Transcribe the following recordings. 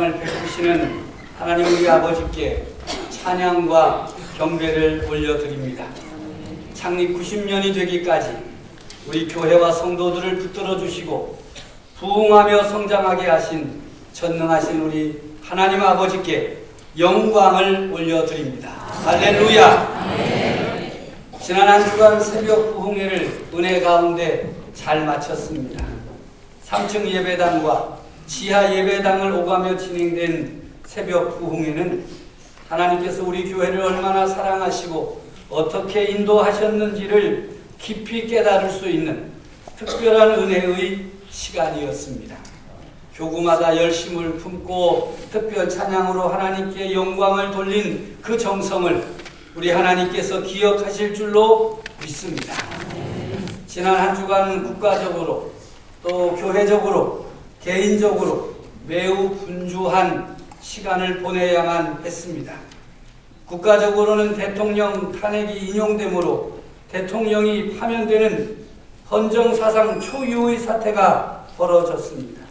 영광을 베푸시는 하나님 우리 아버지께 찬양과 경배를 올려드립니다. 창립 90년이 되기까지 우리 교회와 성도들을 붙들어 주시고 부흥하며 성장하게 하신 전능하신 우리 하나님 아버지께 영광을 올려드립니다. 할렐루야. 지난 한 주간 새벽 부흥회를 은혜 가운데 잘 마쳤습니다. 3층 예배당과 지하 예배당을 오가며 진행된 새벽 부흥회는 하나님께서 우리 교회를 얼마나 사랑하시고 어떻게 인도하셨는지를 깊이 깨달을 수 있는 특별한 은혜의 시간이었습니다. 교구마다 열심을 품고 특별 찬양으로 하나님께 영광을 돌린 그 정성을 우리 하나님께서 기억하실 줄로 믿습니다. 지난 한 주간 국가적으로 또 교회적으로 개인적으로 매우 분주한 시간을 보내야만 했습니다. 국가적으로는 대통령 탄핵이 인용되므로 대통령이 파면되는 헌정사상 초유의 사태가 벌어졌습니다.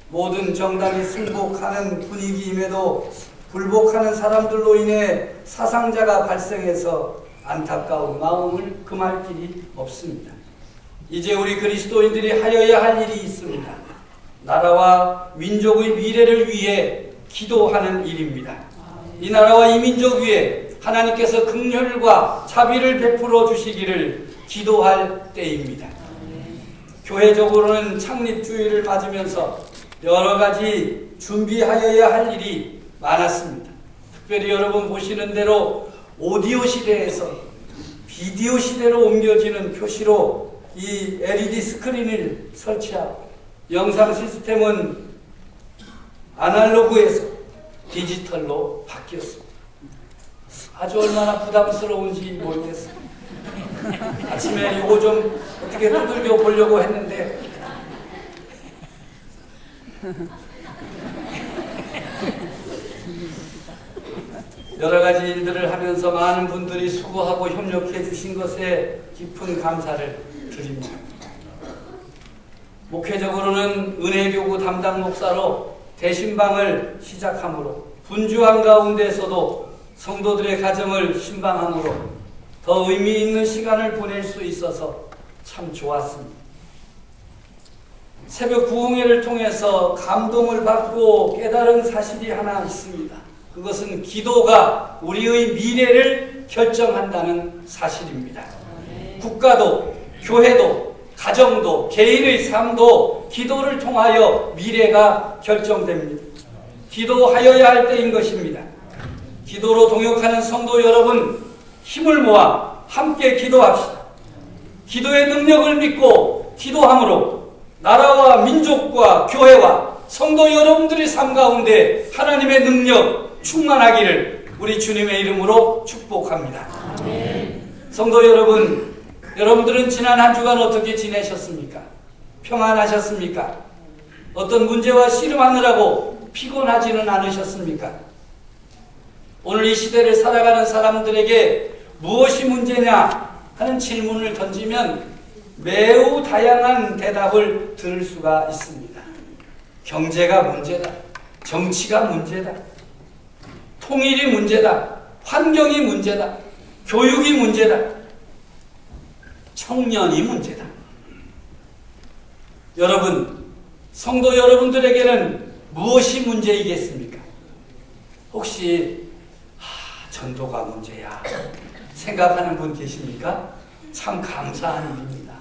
모든 정당이 승복하는 분위기임에도 불복하는 사람들로 인해 사상자가 발생해서 안타까운 마음을 금할 길이 없습니다. 이제 우리 그리스도인들이 하여야 할 일이 있습니다. 나라와 민족의 미래를 위해 기도하는 일입니다. 이 나라와 이 민족 위에 하나님께서 긍휼과 자비를 베풀어 주시기를 기도할 때입니다. 교회적으로는 창립주의를 맞으면서 여러 가지 준비하여야 할 일이 많았습니다. 특별히 여러분 보시는 대로 오디오 시대에서 비디오 시대로 옮겨지는 표시로 이 LED 스크린을 설치하고 영상 시스템은 아날로그에서 디지털로 바뀌었습니다. 아주 얼마나 부담스러운지 모르겠어요. 아침에 이거 좀 어떻게 두들겨 보려고 했는데 여러 가지 일들을 하면서 많은 분들이 수고하고 협력해 주신 것에 깊은 감사를 드립니다. 목회적으로는 은혜교구 담당 목사로 대신방을 시작하므로 분주한 가운데서도 성도들의 가정을 신방함으로 더 의미 있는 시간을 보낼 수 있어서 참 좋았습니다. 새벽 부흥회를 통해서 감동을 받고 깨달은 사실이 하나 있습니다. 그것은 기도가 우리의 미래를 결정한다는 사실입니다. 국가도, 교회도, 가정도, 개인의 삶도 기도를 통하여 미래가 결정됩니다. 기도하여야 할 때인 것입니다. 기도로 동역하는 성도 여러분, 힘을 모아 함께 기도합시다. 기도의 능력을 믿고 기도함으로 나라와 민족과 교회와 성도 여러분들의 삶 가운데 하나님의 능력 충만하기를 우리 주님의 이름으로 축복합니다. 성도 여러분, 여러분들은 지난 한 주간 어떻게 지내셨습니까? 평안하셨습니까? 어떤 문제와 씨름하느라고 피곤하지는 않으셨습니까? 오늘 이 시대를 살아가는 사람들에게 무엇이 문제냐 하는 질문을 던지면 매우 다양한 대답을 들을 수가 있습니다. 경제가 문제다. 정치가 문제다. 통일이 문제다. 환경이 문제다. 교육이 문제다. 청년이 문제다. 여러분, 성도 여러분들에게는 무엇이 문제이겠습니까? 혹시 전도가 문제야 생각하는 분 계십니까? 참 감사한 일입니다.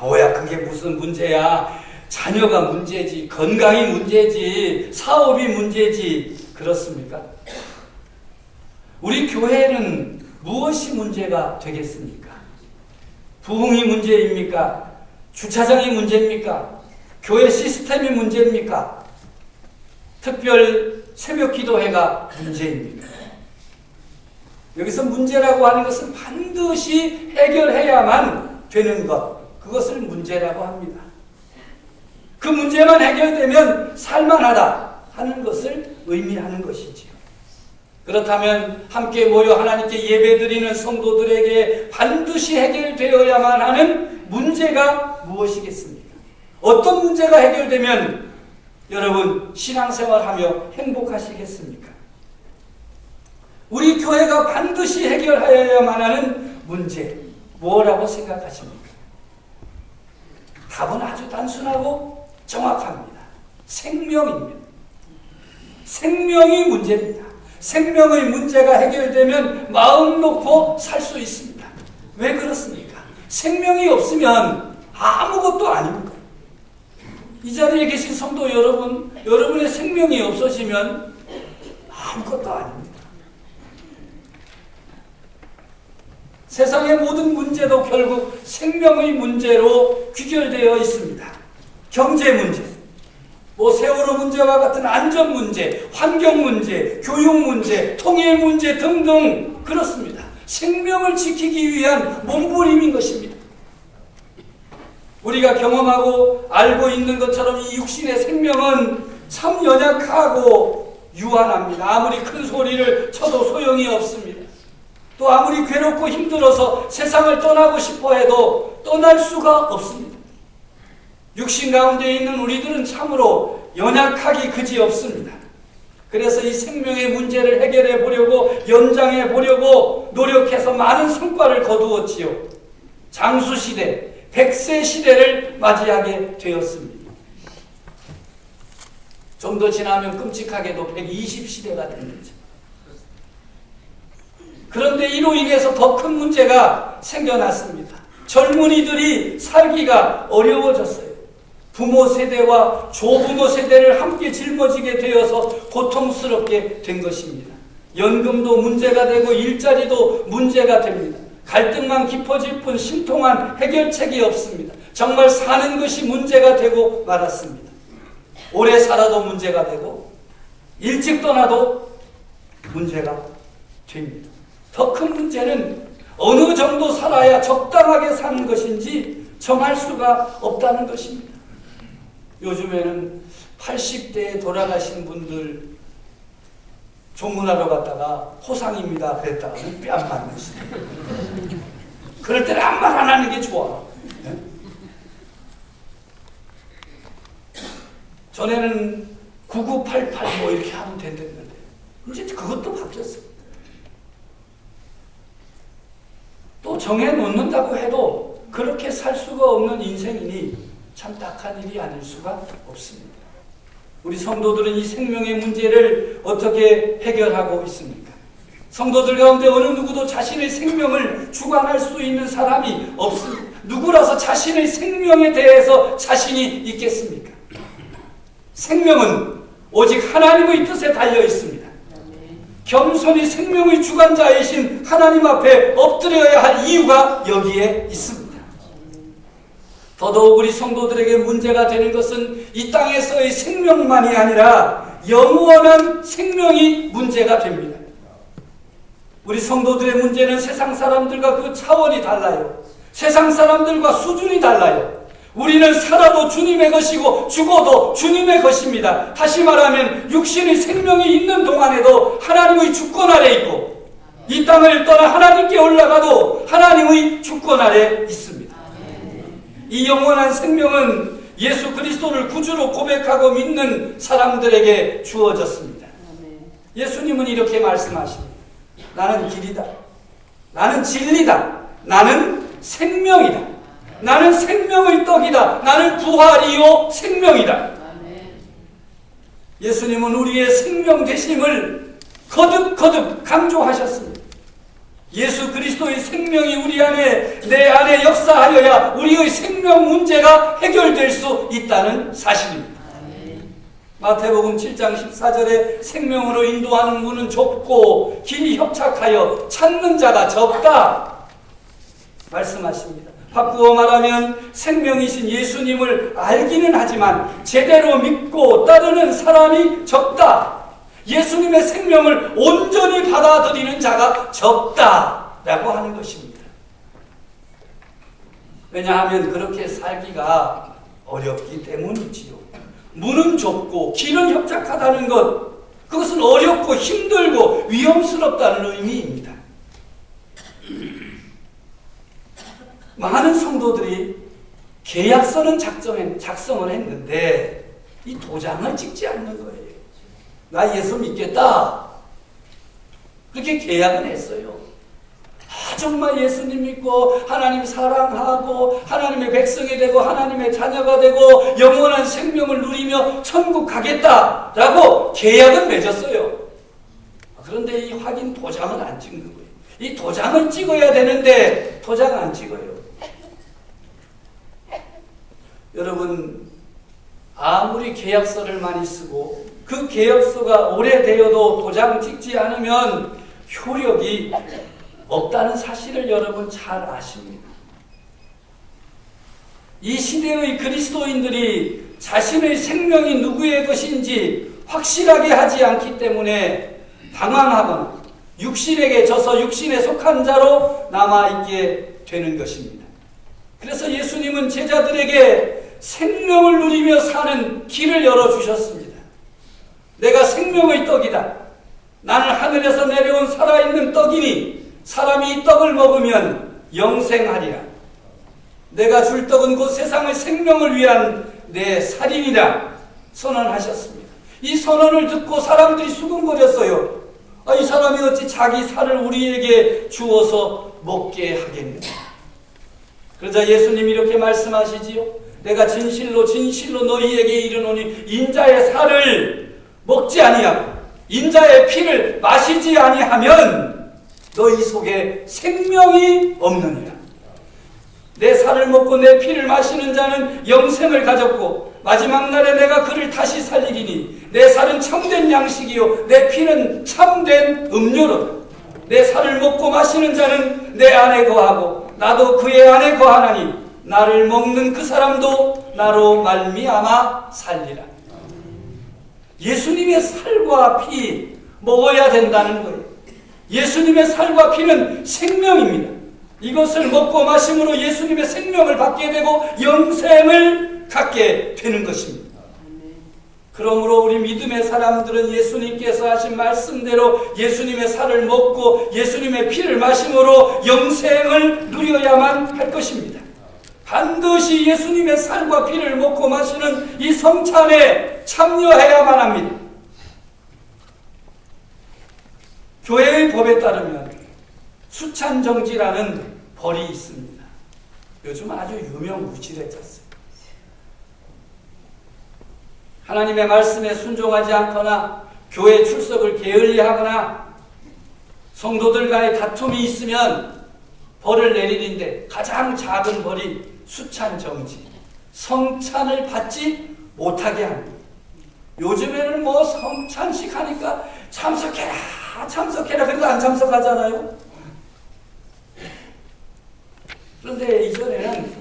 뭐야 그게 무슨 문제야. 자녀가 문제지, 건강이 문제지, 사업이 문제지. 그렇습니까? 우리 교회는 무엇이 문제가 되겠습니까? 부흥이 문제입니까? 주차장이 문제입니까? 교회 시스템이 문제입니까? 특별 새벽 기도회가 문제입니까? 여기서 문제라고 하는 것은 반드시 해결해야만 되는 것, 그것을 문제라고 합니다. 그 문제만 해결되면 살만하다 하는 것을 의미하는 것이지요. 그렇다면 함께 모여 하나님께 예배드리는 성도들에게 반드시 해결되어야만 하는 문제가 무엇이겠습니까? 어떤 문제가 해결되면 여러분 신앙생활하며 행복하시겠습니까? 우리 교회가 반드시 해결하여야만 하는 문제 뭐라고 생각하십니까? 답은 아주 단순하고 정확합니다. 생명입니다. 생명이 문제입니다. 생명의 문제가 해결되면 마음 놓고 살 수 있습니다. 왜 그렇습니까? 생명이 없으면 아무것도 아닙니다. 이 자리에 계신 성도 여러분, 여러분의 생명이 없어지면 아무것도 아닙니다. 세상의 모든 문제도 결국 생명의 문제로 귀결되어 있습니다. 경제 문제, 세월호 문제와 같은 안전 문제, 환경 문제, 교육 문제, 통일 문제 등등 그렇습니다. 생명을 지키기 위한 몸부림인 것입니다. 우리가 경험하고 알고 있는 것처럼 이 육신의 생명은 참 연약하고 유한합니다. 아무리 큰 소리를 쳐도 소용이 없습니다. 또 아무리 괴롭고 힘들어서 세상을 떠나고 싶어 해도 떠날 수가 없습니다. 육신 가운데 있는 우리들은 참으로 연약하기 그지없습니다. 그래서 이 생명의 문제를 해결해 보려고 연장해 보려고 노력해서 많은 성과를 거두었지요. 장수시대, 100세 시대를 맞이하게 되었습니다. 좀 더 지나면 끔찍하게도 120시대가 됩니다. 그런데 이로 인해서 더 큰 문제가 생겨났습니다. 젊은이들이 살기가 어려워졌어요. 부모 세대와 조부모 세대를 함께 짊어지게 되어서 고통스럽게 된 것입니다. 연금도 문제가 되고 일자리도 문제가 됩니다. 갈등만 깊어질 뿐 신통한 해결책이 없습니다. 정말 사는 것이 문제가 되고 말았습니다. 오래 살아도 문제가 되고 일찍 떠나도 문제가 됩니다. 더 큰 문제는 어느 정도 살아야 적당하게 사는 것인지 정할 수가 없다는 것입니다. 요즘에는 80대에 돌아가신 분들 조문하러 갔다가 호상입니다 그랬다가는 뺨 맞는 시대. 그럴 때는 아무 말 안 하는 게 좋아. 네? 전에는 9988 이렇게 하면 된다는데 이제 그것도 바뀌었어요. 또 정해놓는다고 해도 그렇게 살 수가 없는 인생이니 참 딱한 일이 아닐 수가 없습니다. 우리 성도들은 이 생명의 문제를 어떻게 해결하고 있습니까? 성도들 가운데 어느 누구도 자신의 생명을 주관할 수 있는 사람이 없습니다. 누구라서 자신의 생명에 대해서 자신이 있겠습니까? 생명은 오직 하나님의 뜻에 달려 있습니다. 겸손히 생명의 주관자이신 하나님 앞에 엎드려야 할 이유가 여기에 있습니다. 더더욱 우리 성도들에게 문제가 되는 것은 이 땅에서의 생명만이 아니라 영원한 생명이 문제가 됩니다. 우리 성도들의 문제는 세상 사람들과 그 차원이 달라요. 세상 사람들과 수준이 달라요. 우리는 살아도 주님의 것이고 죽어도 주님의 것입니다. 다시 말하면 육신의 생명이 있는 동안에도 하나님의 주권 아래 있고 이 땅을 떠나 하나님께 올라가도 하나님의 주권 아래 있습니다. 이 영원한 생명은 예수 그리스도를 구주로 고백하고 믿는 사람들에게 주어졌습니다. 예수님은 이렇게 말씀하십니다. 나는 길이다. 나는 진리다. 나는 생명이다. 나는 생명의 떡이다. 나는 부활이요 생명이다. 예수님은 우리의 생명 되심을 거듭 강조하셨습니다. 예수 그리스도의 생명이 우리 안에, 내 안에 역사하여야 우리의 생명 문제가 해결될 수 있다는 사실입니다. 마태복음 7장 14절에 생명으로 인도하는 문은 좁고 길이 협착하여 찾는 자가 적다 말씀하십니다. 바꾸어 말하면 생명이신 예수님을 알기는 하지만 제대로 믿고 따르는 사람이 적다. 예수님의 생명을 온전히 받아들이는 자가 적다라고 하는 것입니다. 왜냐하면 그렇게 살기가 어렵기 때문이지요. 문은 좁고 길은 협착하다는 것, 그것은 어렵고 힘들고 위험스럽다는 의미입니다. 많은 성도들이 계약서는 작성을 했는데 이 도장을 찍지 않는 거예요. 나 예수 믿겠다. 그렇게 계약은 했어요. 정말 예수님 믿고 하나님 사랑하고 하나님의 백성이 되고 하나님의 자녀가 되고 영원한 생명을 누리며 천국 가겠다라고 계약은 맺었어요. 그런데 이 확인 도장은 안 찍는 거예요. 이 도장을 찍어야 되는데 도장 안 찍어요. 여러분, 아무리 계약서를 많이 쓰고 그 계약서가 오래되어도 도장 찍지 않으면 효력이 없다는 사실을 여러분 잘 아십니다. 이 시대의 그리스도인들이 자신의 생명이 누구의 것인지 확실하게 하지 않기 때문에 방황하거나 육신에게 져서 육신에 속한 자로 남아있게 되는 것입니다. 그래서 예수님은 제자들에게 생명을 누리며 사는 길을 열어주셨습니다. 내가 생명의 떡이다. 나는 하늘에서 내려온 살아있는 떡이니 사람이 이 떡을 먹으면 영생하리라. 내가 줄 떡은 곧 세상의 생명을 위한 내 살이니라 선언하셨습니다. 이 선언을 듣고 사람들이 수군거렸어요. 이 사람이 어찌 자기 살을 우리에게 주어서 먹게 하겠느냐. 그러자 예수님이 이렇게 말씀하시지요. 내가 진실로 진실로 너희에게 이르노니 인자의 살을 먹지 아니하고 인자의 피를 마시지 아니하면 너희 속에 생명이 없느니라. 내 살을 먹고 내 피를 마시는 자는 영생을 가졌고 마지막 날에 내가 그를 다시 살리리니 내 살은 참된 양식이요 내 피는 참된 음료로다. 내 살을 먹고 마시는 자는 내 안에 거하고 나도 그의 안에 거하나니 나를 먹는 그 사람도 나로 말미암아 살리라. 예수님의 살과 피 먹어야 된다는 거예요. 예수님의 살과 피는 생명입니다. 이것을 먹고 마심으로 예수님의 생명을 받게 되고 영생을 갖게 되는 것입니다. 그러므로 우리 믿음의 사람들은 예수님께서 하신 말씀대로 예수님의 살을 먹고 예수님의 피를 마심으로 영생을 누려야만 할 것입니다. 반드시 예수님의 살과 피를 먹고 마시는 이 성찬에 참여해야만 합니다. 교회의 법에 따르면 수찬정지라는 벌이 있습니다. 요즘 아주 유명무실해졌어요. 하나님의 말씀에 순종하지 않거나 교회 출석을 게을리하거나 성도들 간의 다툼이 있으면 벌을 내리는데 가장 작은 벌이 수찬정지, 성찬을 받지 못하게 합니다. 요즘에는 뭐 성찬식 하니까 참석해라 그래도 안 참석하잖아요. 그런데 이전에는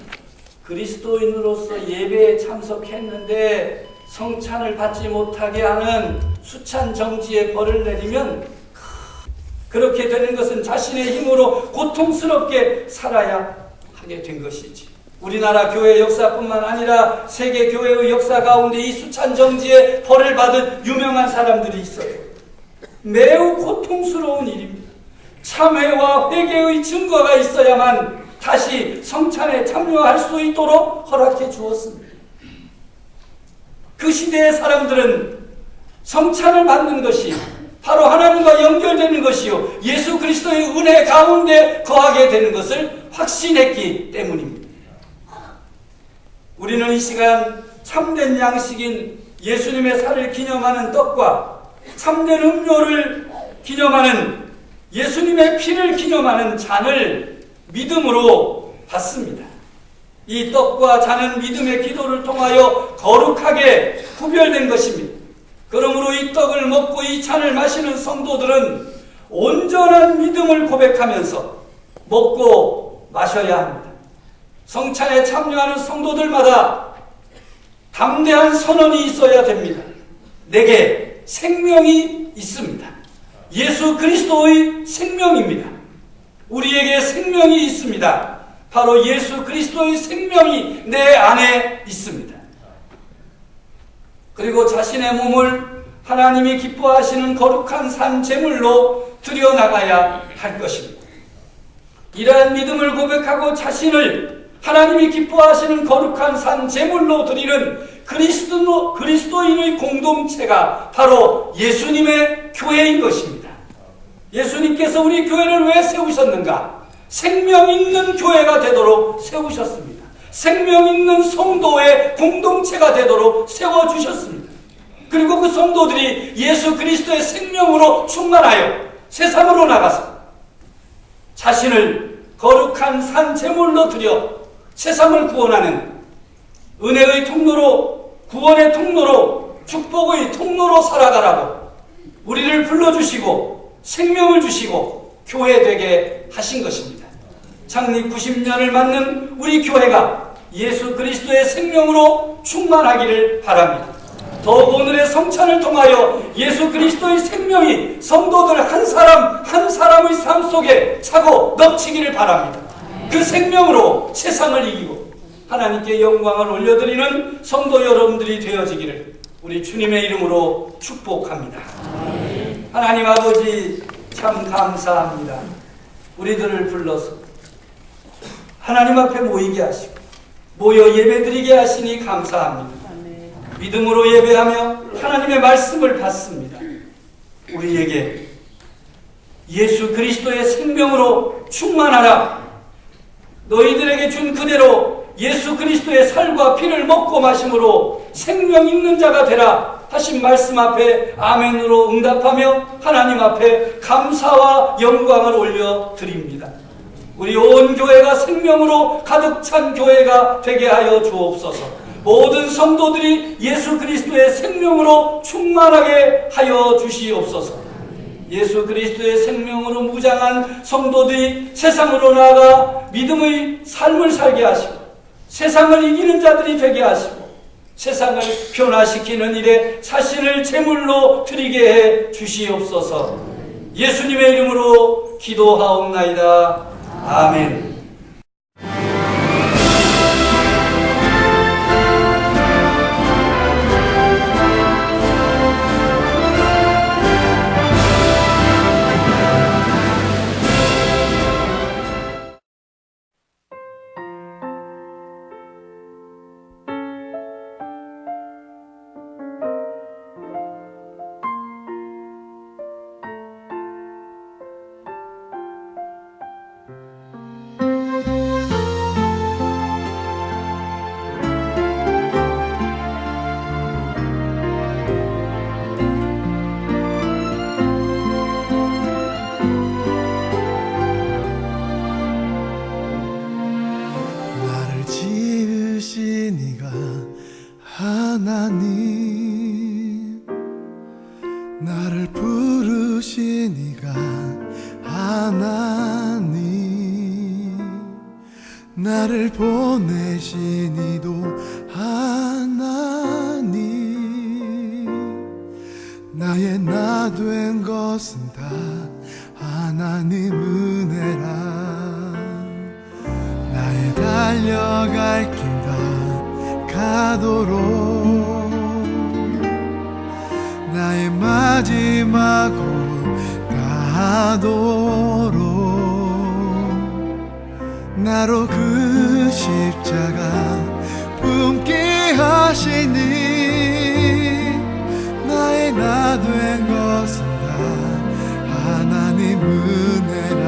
그리스도인으로서 예배에 참석했는데 성찬을 받지 못하게 하는 수찬정지의 벌을 내리면 그렇게 되는 것은 자신의 힘으로 고통스럽게 살아야 하게 된 것이지. 우리나라 교회 역사뿐만 아니라 세계 교회의 역사 가운데 이 수찬정지의 벌을 받은 유명한 사람들이 있어요. 매우 고통스러운 일입니다. 참회와 회개의 증거가 있어야만 다시 성찬에 참여할 수 있도록 허락해 주었습니다. 그 시대의 사람들은 성찬을 받는 것이 바로 하나님과 연결되는 것이요 예수 그리스도의 은혜 가운데 거하게 되는 것을 확신했기 때문입니다. 우리는 이 시간 참된 양식인 예수님의 살을 기념하는 떡과 참된 음료를 기념하는 예수님의 피를 기념하는 잔을 믿음으로 받습니다. 이 떡과 잔은 믿음의 기도를 통하여 거룩하게 구별된 것입니다. 그러므로 이 떡을 먹고 이 잔을 마시는 성도들은 온전한 믿음을 고백하면서 먹고 마셔야 합니다. 성찬에 참여하는 성도들마다 담대한 선언이 있어야 됩니다. 내게 생명이 있습니다. 예수 그리스도의 생명입니다. 우리에게 생명이 있습니다. 바로 예수 그리스도의 생명이 내 안에 있습니다. 그리고 자신의 몸을 하나님이 기뻐하시는 거룩한 산 제물로 드려나가야 할 것입니다. 이러한 믿음을 고백하고 자신을 하나님이 기뻐하시는 거룩한 산 제물로 드리는 그리스도인의 공동체가 바로 예수님의 교회인 것입니다. 예수님께서 우리 교회를 왜 세우셨는가? 생명 있는 교회가 되도록 세우셨습니다. 생명 있는 성도의 공동체가 되도록 세워주셨습니다. 그리고 그 성도들이 예수 그리스도의 생명으로 충만하여 세상으로 나가서 자신을 거룩한 산 제물로 드려 세상을 구원하는 은혜의 통로로, 구원의 통로로, 축복의 통로로 살아가라고 우리를 불러주시고 생명을 주시고 교회 되게 하신 것입니다. 창립 90년을 맞는 우리 교회가 예수 그리스도의 생명으로 충만하기를 바랍니다. 더욱 오늘의 성찬을 통하여 예수 그리스도의 생명이 성도들 한 사람 한 사람의 삶 속에 차고 넘치기를 바랍니다. 그 생명으로 세상을 이기고 하나님께 영광을 올려드리는 성도 여러분들이 되어지기를 우리 주님의 이름으로 축복합니다. 하나님 아버지, 참 감사합니다. 우리들을 불러서 하나님 앞에 모이게 하시고 모여 예배드리게 하시니 감사합니다. 믿음으로 예배하며 하나님의 말씀을 받습니다. 우리에게 예수 그리스도의 생명으로 충만하라. 너희들에게 준 그대로 예수 그리스도의 살과 피를 먹고 마심으로 생명 있는 자가 되라 하신 말씀 앞에 아멘으로 응답하며 하나님 앞에 감사와 영광을 올려드립니다. 우리 온 교회가 생명으로 가득 찬 교회가 되게 하여 주옵소서. 모든 성도들이 예수 그리스도의 생명으로 충만하게 하여 주시옵소서. 예수 그리스도의 생명으로 무장한 성도들이 세상으로 나아가 믿음의 삶을 살게 하시고 세상을 이기는 자들이 되게 하시고 세상을 변화시키는 일에 자신을 제물로 드리게 해 주시옵소서. 예수님의 이름으로 기도하옵나이다. 아멘. 하나님 나를 부르신 이가 하나님 나를 보내신 이도 하나님 나의 나 된 것은 다 하나님 은혜라 나의 달려갈 길 다 가도록 나의 마지막 호흡 다하도록 나로 그 십자가 품게 하시니 나의 나 된 것은 다 하나님 은혜라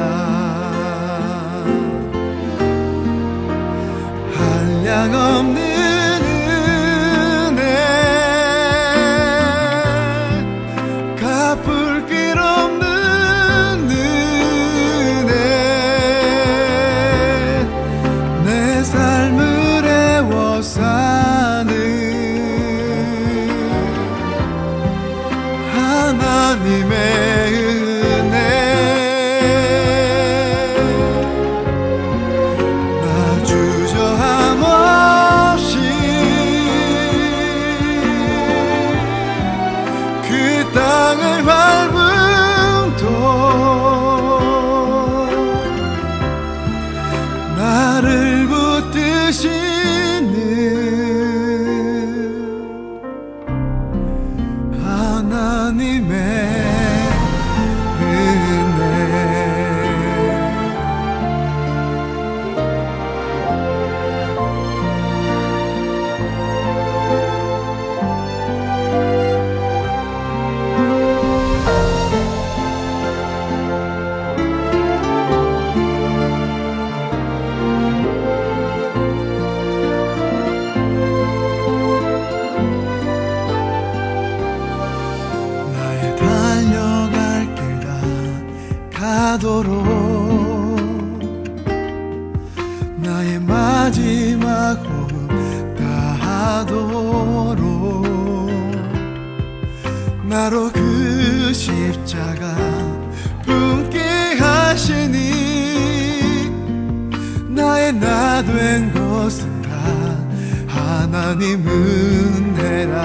한량없는 하나님의 은혜 나 주저함 없이 그 땅을 밟은 도 나를 붙드시는 하나님의 은혜 다하도록 나의 마지막 호흡 다하도록 나로 그 십자가 품게 하시니 나의 나 된 것은 다 하나님 은혜라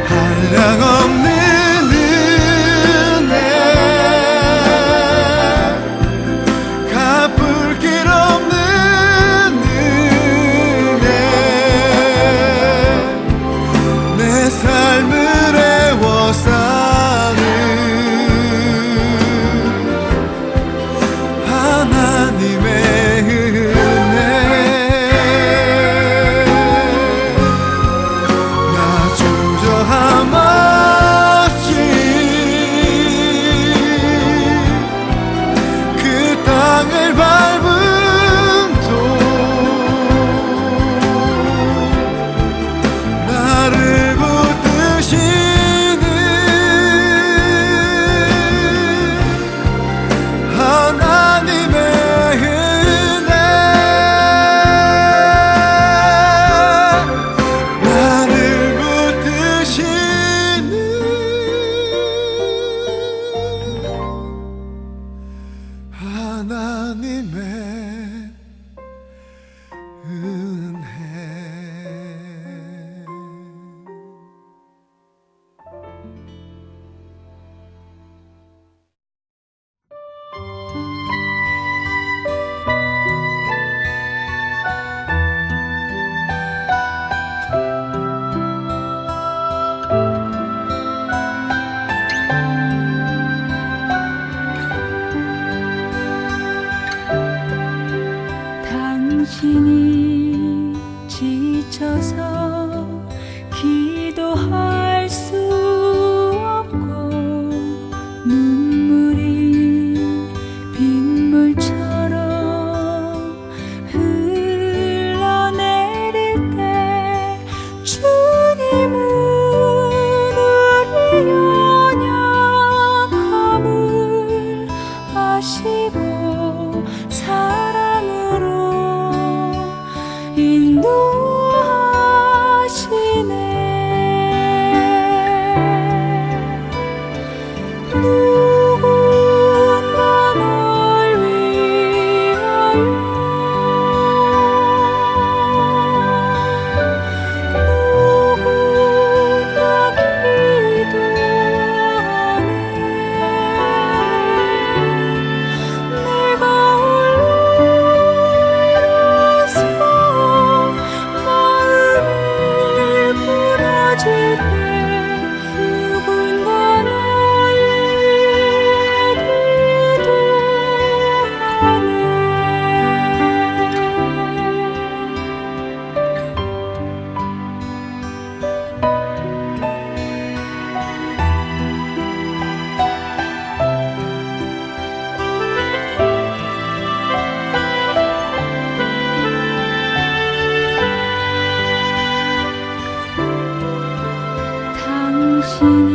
한량없는 은혜 갚을 길 없는 은혜 내 삶을 애워싸는 하나님의 은혜 나 주저함 없이 그 땅을 밟음도 나를 붙드시는 하나님의 은혜 나를 붙드시는 하나님의 은혜 당신이 지쳐서 기도할 수 없고 눈물이 빗물처럼 흘러내릴 때 주님은 우리 연약함을 아시고 사랑으로 인도하시네 누군가 널 위하여 누군가 기도하네 내가 홀로서 마음이 부러질 때 누군가 날 위해 기도하네 당신이